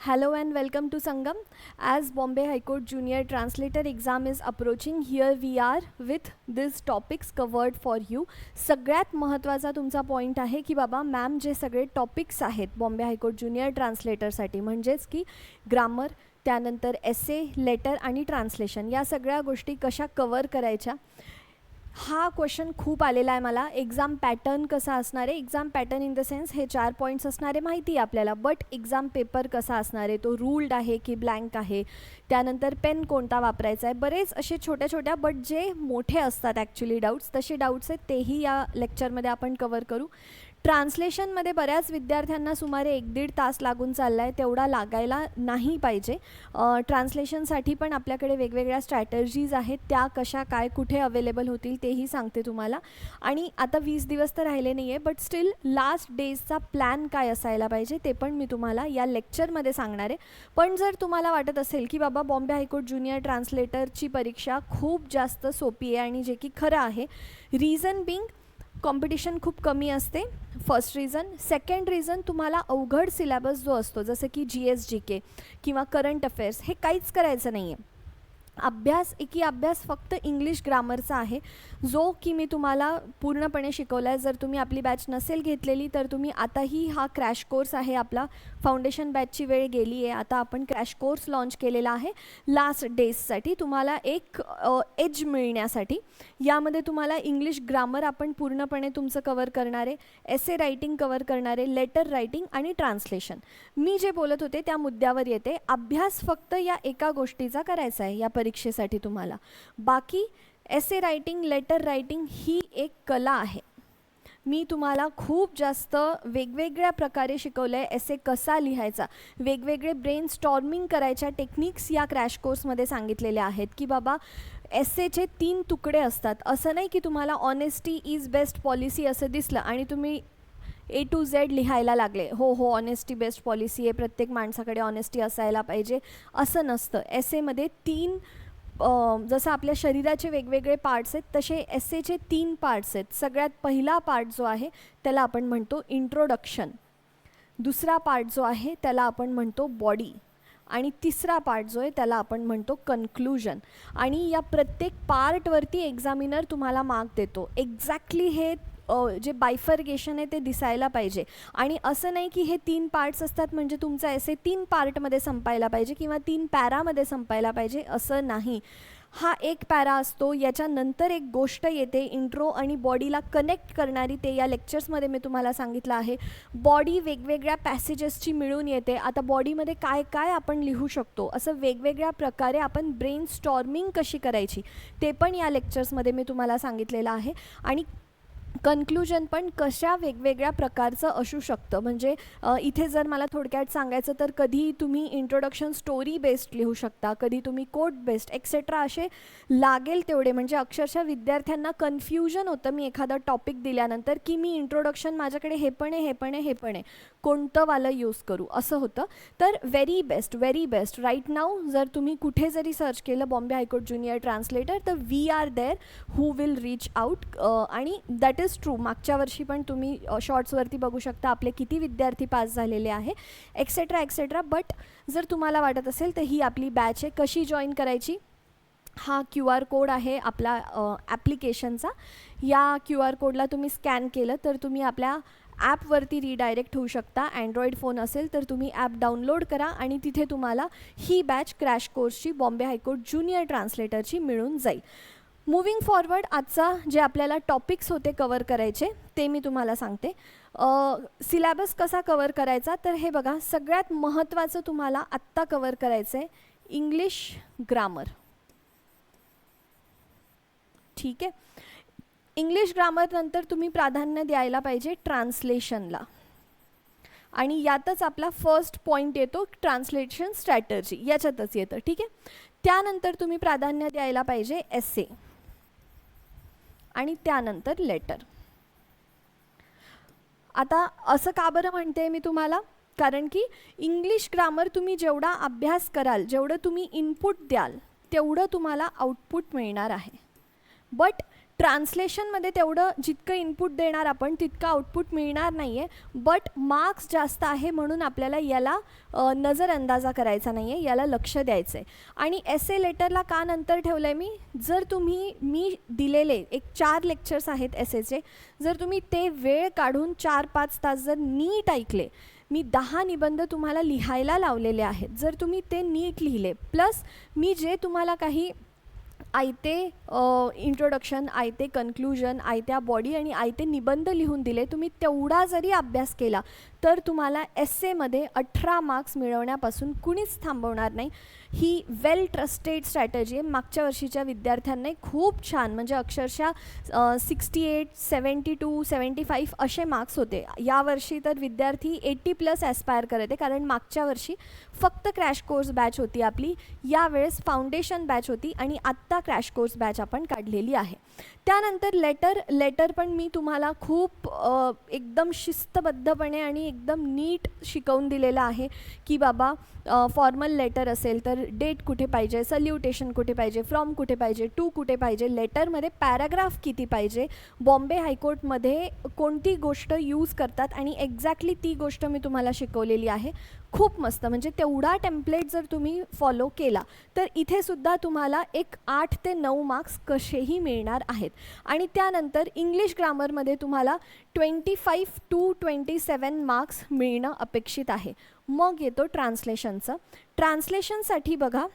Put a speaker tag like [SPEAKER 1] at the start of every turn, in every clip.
[SPEAKER 1] Hello and welcome to Sangam. As Bombay High Court Junior Translator exam is approaching, here we are with these topics covered for you. सगळ्यात महत्त्वाचा तुमचा point आहे की बाबा ma'am जे सगळे topics आहेत बॉम्बे हायकोर्ट ज्युनियर ट्रान्सलेटरसाठी म्हणजेच की ग्रामर, त्यानंतर एसे, लेटर आणि ट्रान्सलेशन या सगळ्या गोष्टी कशा कवर करायच्या. हा क्वेश्चन खूप आलेला आहे मला. एक्झाम पॅटर्न कसा असणार आहे, exam pattern in the sense हे 4 पॉईंट्स असणार आहे माहिती आहे आपल्याला, बट एक्झाम पेपर कसा असणार आहे, तो रूल्ड आहे की ब्लँक आहे, त्यानंतर पेन कोणता वापरायचा आहे, बरेच असे छोट्या छोट्या बट जे मोठे असतात ॲक्च्युली डाऊट्स, तसे डाऊट्स आहेत तेही या लेक्चरमध्ये आपण कवर करू. ट्रान्सलेशनमध्ये बऱ्याच विद्यार्थ्यांना सुमारे 1-1.5 तास लागून चालला आहे, तेवढा लागायला नाही पाहिजे. ट्रान्सलेशनसाठी पण आपल्याकडे वेगवेगळ्या स्ट्रॅटर्जीज आहेत, त्या कशा काय कुठे अवेलेबल होतील तेही सांगते तुम्हाला. आणि आता 20 दिवस तर राहिले नाही आहे, बट स्टील लास्ट डेजचा प्लॅन काय असायला पाहिजे ते पण मी तुम्हाला या लेक्चरमध्ये सांगणार आहे. पण जर तुम्हाला वाटत असेल की बाबा बॉम्बे हायकोर्ट ज्युनियर ट्रान्सलेटरची परीक्षा खूप जास्त सोपी आहे आणि जे की खरं आहे, रिझन बिंग कॉम्पिटिशन खूप कमी असते, फर्स्ट रिझन. सेकंड रिझन, तुम्हाला अवघड सिलेबस जो असतो जसं की GS-GK किंवा करंट अफेअर्स हे काहीच करायचं नाही आहे. अभ्यास फक्त इंग्लिश ग्रामरचा आहे, जो की मी तुम्हाला पूर्णपणे शिकवला आहे. जर तुम्ही आपली बॅच नसेल घेतलेली तर तुम्ही आताही हा क्रॅश कोर्स आहे आपला, फाउंडेशन बॅचची वेळ गेली आहे, आता आपण क्रॅश कोर्स लॉन्च केलेला आहे लास्ट डेजसाठी तुम्हाला एक एज मिळण्यासाठी. यामध्ये तुम्हाला इंग्लिश ग्रामर आपण पूर्णपणे तुमचं कवर करणारे, एसे रायटिंग कवर करणारे, लेटर रायटिंग आणि ट्रान्सलेशन. मी जे बोलत होते त्या मुद्द्यावर येते. अभ्यास फक्त या एका गोष्टीचा करायचा आहे या परीक्षेसाठी तुम्हाला. बाकी एसे रायटिंग, लेटर रायटिंग ही एक कला आहे. मी तुम्हाला खूप जास्त वेगवेगळ्या प्रकारे शिकवलं आहे एसे कसा लिहायचा, वेगवेगळे ब्रेन स्टॉर्मिंग करायच्या टेक्निक्स या क्रॅश कोर्समध्ये सांगितलेल्या आहेत की बाबा एसेचे 3 तुकडे असतात. असं नाही की तुम्हाला ऑनेस्टी इज बेस्ट पॉलिसी असं दिसलं आणि तुम्ही A to Z लिहायला लागले, हो ऑनेस्टी बेस्ट पॉलिसी आहे, प्रत्येक माणसाकडे ऑनेस्टी असायला पाहिजे, असं नसतं. एसेमध्ये 3 जसं आपल्या शरीराचे वेगवेगळे पार्ट्स आहेत तसे एसेचे 3 पार्ट्स आहेत. सगळ्यात पहिला पार्ट जो आहे त्याला आपण म्हणतो इंट्रोडक्शन, दुसरा पार्ट जो आहे त्याला आपण म्हणतो बॉडी आणि तिसरा पार्ट जो आहे त्याला आपण म्हणतो कन्क्लूजन. आणि या प्रत्येक पार्टवरती एक्झामिनर तुम्हाला मार्क देतो. एक्झॅक्टली हे जे बायफर्गेशन आहे ते दिसायला पाहिजे. आणि असं नाही की हे 3 पार्ट्स असतात म्हणजे तुमचा एसे 3 पार्टमध्ये संपायला पाहिजे किंवा 3 पॅरामध्ये संपायला पाहिजे, असं नाही. हा एक पॅरा असतो, याच्यानंतर एक गोष्ट येते इंट्रो आणि बॉडीला कनेक्ट करणारी, ते या लेक्चर्समध्ये मी तुम्हाला सांगितलं आहे. बॉडी वेगवेगळ्या पॅसेजेसची मिळून येते. आता बॉडीमध्ये काय काय आपण लिहू शकतो, असं वेगवेगळ्या प्रकारे आपण ब्रेन स्टॉर्मिंग कशी करायची ते पण या लेक्चर्समध्ये मी तुम्हाला सांगितलेलं आहे. आणि कन्क्लूजन पण कशा वेगवेगळ्या प्रकारचं असू शकतं. म्हणजे इथे जर मला थोडक्यात सांगायचं तर कधी तुम्ही इंट्रोडक्शन स्टोरी बेस्ड लिहू शकता, कधी तुम्ही कोट बेस्ड एक्सेट्रा, असे लागेल तेवढे. म्हणजे अक्षरशः विद्यार्थ्यांना कन्फ्युजन होतं मी एखादा टॉपिक दिल्यानंतर की मी इंट्रोडक्शन माझ्याकडे हे पण आहे, कोणतं वालं यूज करू असं होतं. तर व्हेरी बेस्ट राईट नाऊ जर तुम्ही कुठे जरी सर्च केलं बॉम्बे हायकोर्ट ज्युनियर ट्रान्सलेटर तर we are there who will reach out. आणि दॅट इज ट्रू. मागच्या वर्षी पण तुम्ही शॉर्ट्सवरती बघू शकता आपले किती विद्यार्थी पास झालेले आहे, एक्सेट्रा. बट जर तुम्हाला वाटत असेल तर ही आपली बॅच आहे. कशी जॉईन करायची, हा QR कोड आहे आपला ॲप्लिकेशनचा. या QR कोडला तुम्ही स्कॅन केलं तर तुम्ही आपल्या ॲपवरती रिडायरेक्ट होऊ शकता. अँड्रॉईड फोन असेल तर तुम्ही ॲप डाउनलोड करा आणि तिथे तुम्हाला ही बॅच क्रॅश कोर्सची बॉम्बे हायकोर्ट ज्युनियर ट्रान्सलेटरची मिळून जाईल. मूव्हिंग फॉरवर्ड, आजचा जे आपल्याला टॉपिक्स होते कवर करायचे ते मी तुम्हाला सांगते. सिलेबस कसा कवर करायचा, तर हे बघा, सगळ्यात महत्त्वाचं तुम्हाला आत्ता कवर करायचं आहे इंग्लिश ग्रामर. ठीक आहे, इंग्लिश ग्रामर नंतर तुम्ही प्राधान्य द्यायला पाहिजे ट्रान्सलेशनला. आणि यातच आपला फर्स्ट पॉईंट येतो, ट्रान्सलेशन स्ट्रॅटर्जी याच्यातच येतं. ठीक आहे, त्यानंतर तुम्ही प्राधान्य द्यायला पाहिजे एसे आणि त्यानंतर लेटर. आता असं का बरं म्हणते मी तुम्हाला, कारण की इंग्लिश ग्रामर तुम्ही जेवढा अभ्यास कराल, जेवढं तुम्ही इनपुट द्याल तेवढं तुम्हाला आउटपुट मिळणार आहे. बट ट्रान्सलेशनमध्ये तेवढं जितकं इनपुट देणार आपण तितकं आउटपुट मिळणार नाही आहे, बट मार्क्स जास्त आहे म्हणून आपल्याला याला नजरअंदाजा करायचा नाही आहे, याला लक्ष द्यायचं आहे. आणि एसे लेटरला का नंतर ठेवलं आहे जर तुम्ही मी दिलेले एक 4 लेक्चर्स आहेत एसेचे, जर तुम्ही ते वेळ काढून 4-5 तास जर नीट ऐकले, मी 10 निबंध तुम्हाला लिहायला लावलेले आहेत, जर तुम्ही ते नीट लिहिले, प्लस मी जे तुम्हाला काही आयते इंट्रोडक्शन, आयते कन्क्लुजन, आयत्या बॉडी आणि आयते निबंध लिहून दिले, तुम्ही तेवढा जरी अभ्यास केला तर तुम्हाला एस्सेमध्ये 18 मार्क्स मिळवण्यापासून कुणीच थांबवणार नाही. ही वेल ट्रस्टेड स्ट्रॅटजी आहे. मागच्या वर्षीच्या विद्यार्थ्यांना खूप छान, म्हणजे अक्षरशः 68, 72, 75 असे मार्क्स होते. यावर्षी तर विद्यार्थी 80+ ॲस्पायर करत आहे, कारण मागच्या वर्षी फक्त क्रॅश कोर्स बॅच होती आपली, यावेळेस फाउंडेशन बॅच होती आणि आत्ता क्रॅश कोर्स बॅच आपण काढलेली आहे. त्यानंतर लेटर पण मी तुम्हाला खूप एकदम शिस्तबद्धपणे आणि एकदम नीट शिकवून दिलेलं आहे की बाबा फॉर्मल लेटर असेल तर डेट कुठे पाहिजे, सल्युटेशन कुठे पाहिजे, फ्रॉम कुठे पाहिजे, टू कुठे पाहिजे, लेटरमध्ये पॅराग्राफ किती पाहिजे, बॉम्बे हायकोर्टमध्ये कोणती गोष्ट यूज करतात आणि एक्झॅक्टली ती गोष्ट मी तुम्हाला शिकवलेली आहे. खूप मस्त, म्हणजे तेवढा टेम्पलेट जर तुम्ही फॉलो केला तर इथे सुद्धा तुम्हाला एक 8 ते 9 मार्क्स कसेही मिळणार आहेत. आणि त्यानंतर इंग्लिश ग्रामरमध्ये तुम्हाला 25 to 27 मार्क्स मिळणं अपेक्षित आहे. मग येतो ट्रान्सलेशनचं. ट्रान्सलेशनसाठी बघा,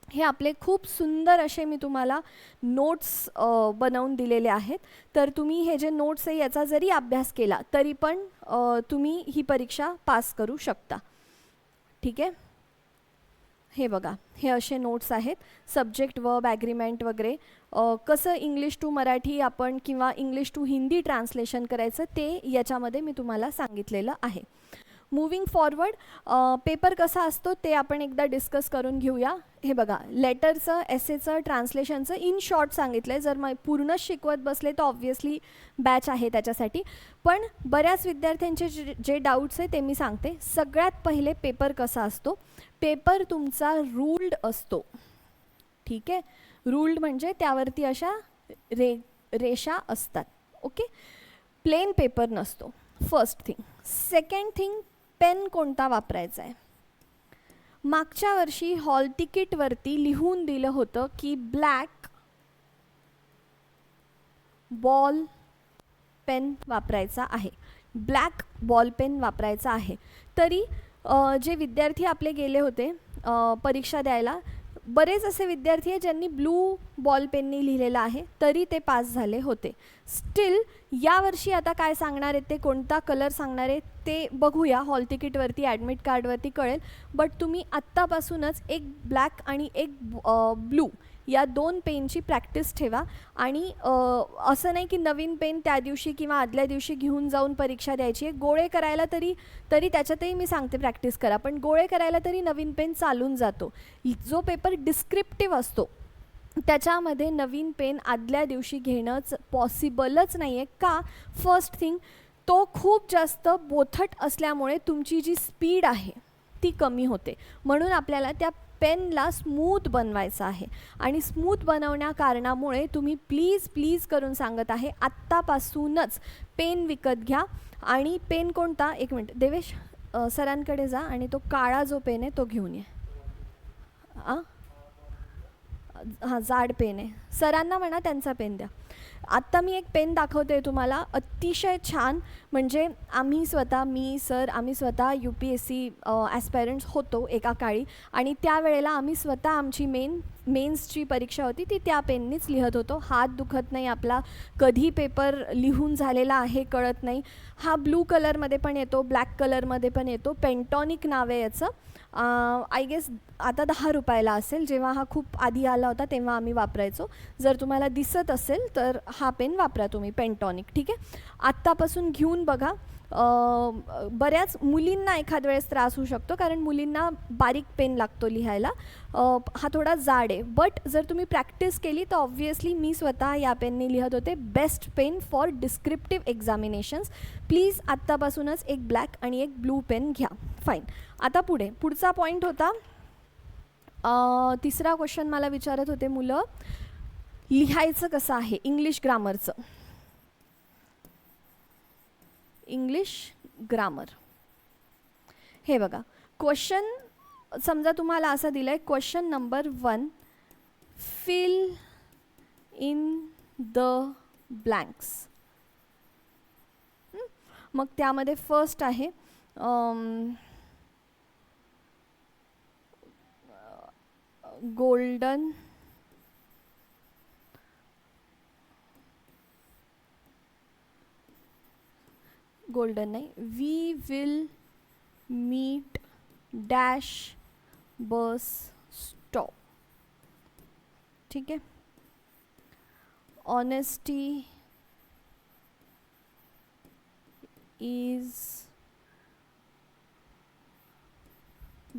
[SPEAKER 1] हे आपले खूप सुंदर असे मी तुम्हाला नोट्स बनवून दिलेले आहेत. तर तुम्ही हे जे नोट्स आहे याचा जरी अभ्यास केला तरी पण तुम्ही ही परीक्षा पास करू शकता. ठीक आहे, हे बघा, हे असे नोट्स आहेत. सब्जेक्ट, वर्ब, ॲग्रीमेंट वगैरे, कसं इंग्लिश टू मराठी आपण किंवा इंग्लिश टू हिंदी ट्रान्सलेशन करायचं ते याच्यामध्ये मी तुम्हाला सांगितलेलं आहे. मूविंग फॉरवर्ड, पेपर कसा असतो ते आपण एकदा डिस्कस करून घेऊया. हे बघा, लेटरचं, एसेचं, ट्रान्सलेशनचं इन शॉर्ट सांगितलं आहे. जर पूर्णच शिकवत बसले तर ऑब्व्हियसली बॅच आहे त्याच्यासाठी, पण बऱ्याच विद्यार्थ्यांचे जे डाऊट्स आहे ते मी सांगते. सगळ्यात पहिले पेपर कसा असतो. पेपर तुमचा रूल्ड असतो. ठीक आहे, रूल्ड म्हणजे त्यावरती अशा रेषा असतात. ओके, प्लेन पेपर नसतो. First thing. Second thing, pen कोणता वापरायचा आहे. मागच्या वर्षी हॉल तिकीटवरती लिहून दिलं होतं की ब्लॅक बॉल पेन वापरायचा आहे, ब्लॅक बॉल पेन वापरायचा आहे. तरी जे विद्यार्थी आपले गेले होते परीक्षा द्यायला, बरेच असे विद्यार्थी आहेत ज्यांनी ब्लू बॉल पेननी लिहिलेलं आहे, तरी ते पास झाले होते. स्टील यावर्षी आता काय सांगणार आहेत ते, कोणता कलर सांगणार आहे ते बघूया. हॉल तिकीटवरती, ॲडमिट कार्डवरती कळेल. बट तुम्ही आत्तापासूनच एक ब्लॅक आणि एक ब्लू या 2 पेनची प्रॅक्टिस ठेवा. आणि असं नाही की नवीन पेन त्या दिवशी किंवा आदल्या दिवशी घेऊन जाऊन परीक्षा द्यायची आहे. गोळे करायला तरी त्याच्यातही मी सांगते प्रॅक्टिस करा, पण गोळे करायला तरी नवीन पेन चालून जातो. जो पेपर डिस्क्रिप्टिव्ह असतो त्याच्यामध्ये नवीन पेन आदल्या दिवशी घेणंच पॉसिबलच नाही आहे. का? फर्स्ट थिंग, तो खूप जास्त बोथट असल्यामुळे तुमची जी स्पीड आहे ती कमी होते. म्हणून आपल्याला त्या पेनला स्मूथ बनवायचं आहे. आणि स्मूथ बनवण्या कारणामुळे तुम्ही प्लीज करून सांगत आहे, आत्तापासूनच पेन विकत घ्या. आणि पेन कोणता, एक मिनिट देवेश, सरांकडे जा आणि तो काळा जो पेन आहे तो घेऊन ये. हां, जाड पेन आहे, सरांना म्हणा त्यांचा पेन द्या. आत्ता मी एक पेन दाखवते तुम्हाला, अतिशय छान. म्हणजे आम्ही स्वतः UPSC ॲस्पायरंट्स होतो एका काळी, आणि त्यावेळेला आम्ही स्वतः आमची मेन्सची परीक्षा होती ती त्या पेननीच लिहत होतो. हात दुखत नाही आपला, कधी पेपर लिहून झालेला आहे कळत नाही. हा ब्लू कलरमध्ये पण येतो, ब्लॅक कलरमध्ये पण येतो. पेंटॉनिक नाव आहे याचं. आय गेस आता 10 रुपयाला असेल. जेव्हा हा खूप आधी आला होता तेव्हा आम्ही वापरायचो. जर तुम्हाला दिसत असेल तर हा पेन वापरा तुम्ही, पेंटॉनिक. ठीक आहे, आत्तापासून घेऊन बघा. बऱ्याच मुलींना एखाद वेळेस त्रास होऊ शकतो, कारण मुलींना बारीक पेन लागतो लिहायला. हा थोडा जाड आहे, बट जर तुम्ही प्रॅक्टिस केली तर ऑब्व्हियसली मी स्वतः या पेनने लिहत होते. Best pen for descriptive examinations. Please आत्तापासूनच एक ब्लॅक आणि एक ब्लू पेन घ्या. फाईन. आता पुढचा पॉईंट होता, तिसरा क्वेश्चन मला विचारत होते मुलं, लिहायचं कसं आहे इंग्लिश ग्रामरचं. इंग्लिश ग्रामर हे बघा, क्वेश्चन समजा तुम्हाला असं दिलं आहे, question number 1, fill in the blanks. मग त्यामध्ये फर्स्ट आहे गोल्डन नाही, we will meet dash bus stop. ठीक आहे. Honesty is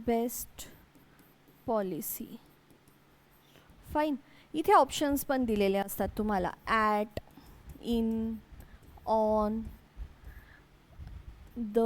[SPEAKER 1] best policy. Fine. इथे ऑप्शन्स पण दिलेले असतात तुम्हाला, at, in, on, the,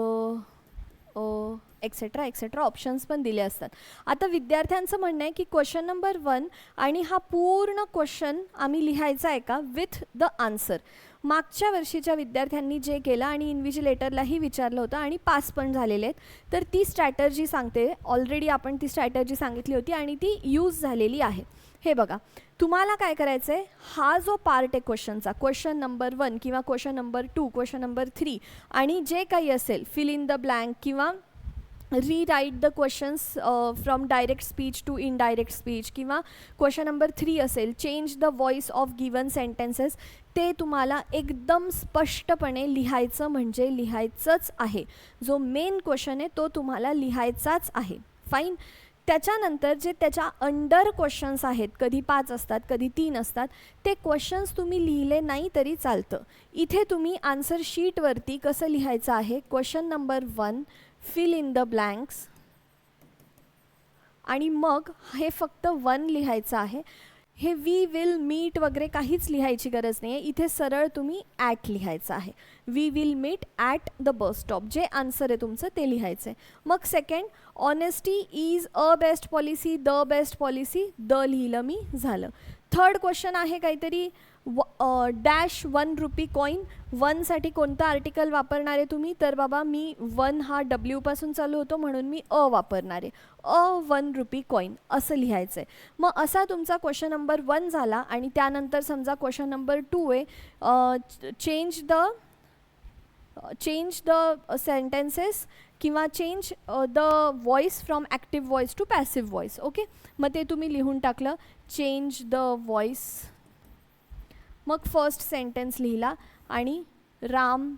[SPEAKER 1] etcetera etcetera options पण दिले असतात. आता विद्यार्थ्यांचं म्हणणं आहे की क्वेश्चन नंबर 1 आणि हा पूर्ण क्वेश्चन आम्ही लिहायचा आहे का विथ द आन्सर. मागच्या वर्षीच्या विद्यार्थ्यांनी जे केलं आणि इन्व्हिजिलेटरलाही विचारलं होतं आणि पास पण झालेले आहेत. तर ती स्ट्रॅटर्जी सांगते, ऑलरेडी आपण ती स्ट्रॅटर्जी सांगितली होती आणि ती यूज झालेली आहे. हे बघा, तुम्हाला काय करायचं आहे, हा जो पार्ट आहे क्वेश्चनचा, क्वेश्चन नंबर 1 किंवा क्वेश्चन नंबर 2, क्वेश्चन नंबर 3 आणि जे काही असेल, फिल इन द ब्लँक किंवा rewrite the questions from direct speech to indirect speech किंवा क्वेश्चन नंबर 3 असेल, change the voice of given sentences, ते तुम्हाला एकदम स्पष्टपणे लिहायचं म्हणजे लिहायचंच आहे. जो मेन क्वेश्चन आहे तो तुम्हाला लिहायचाच आहे. फाईन. त्याच्यानंतर जे त्याच्या अंडर क्वेश्चन्स आहेत, कधी 5 असतात कधी 3 असतात, ते क्वेश्चन्स तुम्ही लिहिले नाही तरी चालतं. इथे तुम्ही आन्सर शीटवरती कसं लिहायचं आहे, question number 1, fill in the blanks, आणि मग हे फक्त 1 लिहायचं आहे. हे वी विल मीट वगैरे काहीच लिहायची गरज नाही आहे. इथे सरळ तुम्ही ॲट लिहायचं आहे. We will meet at the bus stop, जे आन्सर आहे तुमचं ते लिहायचं आहे. मग second, honesty is a best policy, the best policy, the लिहिलं मी, झालं. थर्ड क्वेश्चन आहे काहीतरी डॅश 1 रुपी कॉईन. 1साठी कोणता आर्टिकल वापरणार आहे तुम्ही, तर बाबा मी 1 हा डब्ल्यूपासून चालू होतो म्हणून मी वापरणार आहे. 1 रुपी कॉईन असं लिहायचं आहे. मग असा तुमचा क्वेश्चन नंबर 1 झाला. आणि त्यानंतर समजा क्वेश्चन नंबर 2 आहे, चेंज द सेंटेन्सेस किंवा change the voice from active voice to passive voice. Okay, मग ते तुम्ही लिहून टाकलं, चेंज द व्हॉइस. मग फर्स्ट सेंटेन्स लिहिला आणि Ram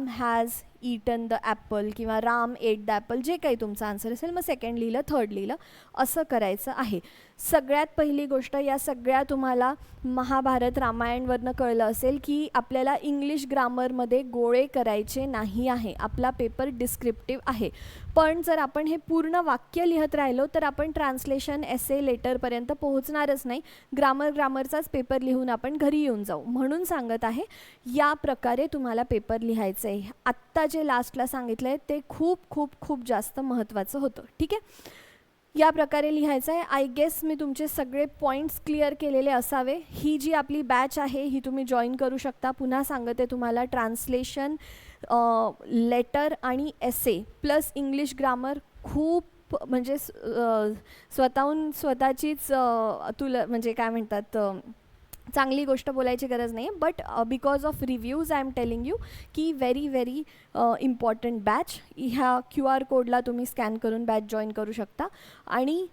[SPEAKER 1] has eaten the apple किंवा राम एट द ॲपल, जे काही तुमचा आन्सर असेल. मग सेकंड लिहिलं, थर्ड लिहिलं, असं करायचं आहे. सगळ्यात पहिली गोष्ट, या सगळ्या तुम्हाला महाभारत रामायणवरनं कळलं असेल की आपल्याला इंग्लिश ग्रामरमध्ये गोळे करायचे नाही आहे. आपला पेपर डिस्क्रिप्टिव्ह आहे. पण जर आपण हे पूर्ण वाक्य लिहत राहिलो तर आपण ट्रान्सलेशन, एसे, लेटरपर्यंत पोहोचणारच नाही. ग्रामरचाच पेपर लिहून आपण घरी येऊन जाऊ. म्हणून सांगत आहे, या प्रकारे तुम्हाला पेपर लिहायचं आहे. आत्ता जे लास्टला सांगितलं आहे ते खूप खूप खूप जास्त महत्त्वाचं होतं. ठीक आहे, या प्रकारे लिहायचं आहे. आय गेस मी तुमचे सगळे पॉईंट्स क्लिअर केलेले असावे. ही जी आपली बॅच आहे ही तुम्ही जॉईन करू शकता. पुन्हा सांगते तुम्हाला, ट्रान्सलेशन, लेटर आणि एसे प्लस इंग्लिश ग्रामर खूप म्हणजे स्वतःहून स्वतःचीच तुला म्हणजे काय म्हणतात, चांगली गोष्ट बोलायची गरज नाही. But because of reviews I am telling you की व्हेरी व्हेरी इम्पॉर्टंट बॅच. ह्या QR कोडला तुम्ही स्कॅन करून बॅच जॉईन करू शकता. आणि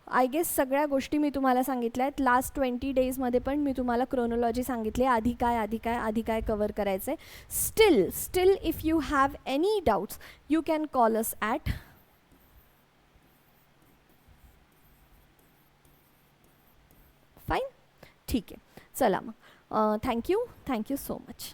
[SPEAKER 1] आय गेस सगळ्या गोष्टी मी तुम्हाला सांगितल्या आहेत. लास्ट 20 डेजमध्ये पण मी तुम्हाला क्रोनॉलॉजी सांगितली आहे, आधी काय कवर करायचं आहे. Still if you have any doubts you can call us at. Fine, ठीक आहे. चला मग, थँक्यू सो मच.